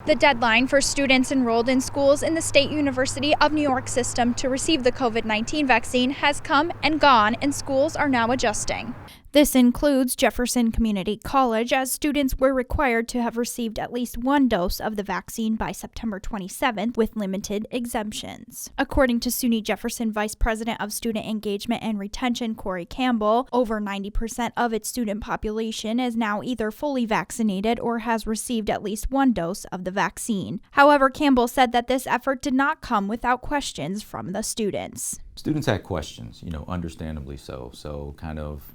The deadline for students enrolled in schools in the State University of New York system to receive the COVID-19 vaccine has come and gone, and schools are now adjusting. This includes Jefferson Community College, as students were required to have received at least one dose of the vaccine by September 27th, with limited exemptions. According to SUNY Jefferson Vice President of Student Engagement and Retention, Campbell, over 90% of its student population is now either fully vaccinated or has received at least one dose of the vaccine. However, Campbell said that this effort did not come without questions from the students. Students had questions, understandably so. So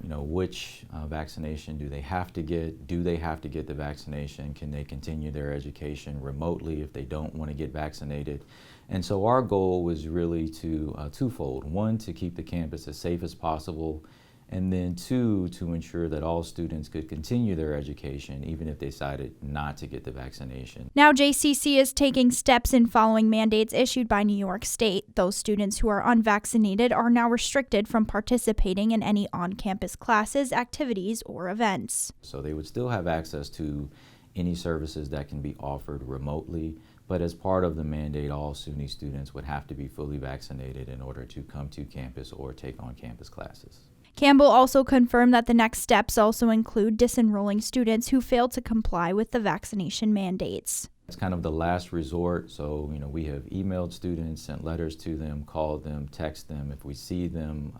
which vaccination do they have to get? Do they have to get the vaccination? Can they continue their education remotely if they don't want to get vaccinated? And so our goal was really twofold. One, to keep the campus as safe as possible, and then two, to ensure that all students could continue their education even if they decided not to get the vaccination. Now JCC is taking steps in following mandates issued by New York State. Those students who are unvaccinated are now restricted from participating in any on-campus classes, activities, or events. So they would still have access to any services that can be offered remotely, but as part of the mandate, all SUNY students would have to be fully vaccinated in order to come to campus or take on-campus classes. Campbell also confirmed that the next steps also include disenrolling students who fail to comply with the vaccination mandates. It's kind of the last resort, so we have emailed students, sent letters to them, called them, text them. If we see them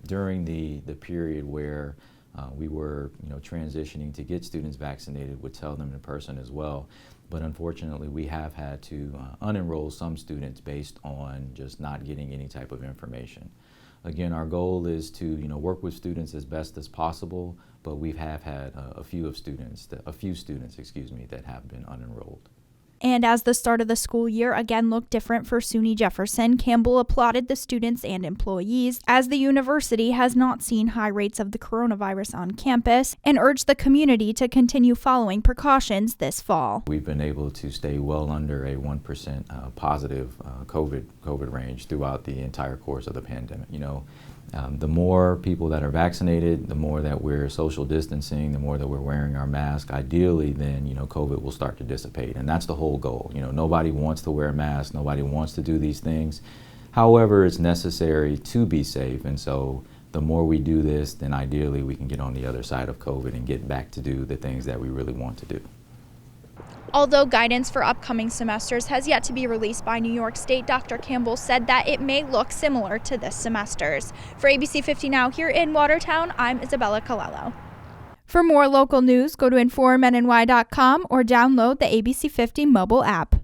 during the period where we were transitioning to get students vaccinated, would tell them in person as well. But unfortunately, we have had to unenroll some students based on just not getting any type of information. Again, our goal is to work with students as best as possible, but we have had a few students that have been unenrolled. And as the start of the school year again looked different for SUNY Jefferson, Campbell applauded the students and employees, as the university has not seen high rates of the coronavirus on campus, and urged the community to continue following precautions this fall. We've been able to stay well under a 1% positive COVID range throughout the entire course of the pandemic. The more people that are vaccinated, the more that we're social distancing, the more that we're wearing our mask, ideally then, COVID will start to dissipate. And that's the whole goal. Nobody wants to wear a mask, nobody wants to do these things. However, it's necessary to be safe. And so the more we do this, then ideally we can get on the other side of COVID and get back to do the things that we really want to do. Although guidance for upcoming semesters has yet to be released by New York State, Dr. Campbell said that it may look similar to this semester's. For ABC 50 Now here in Watertown, I'm Isabella Colello. For more local news, go to informnny.com or download the ABC 50 mobile app.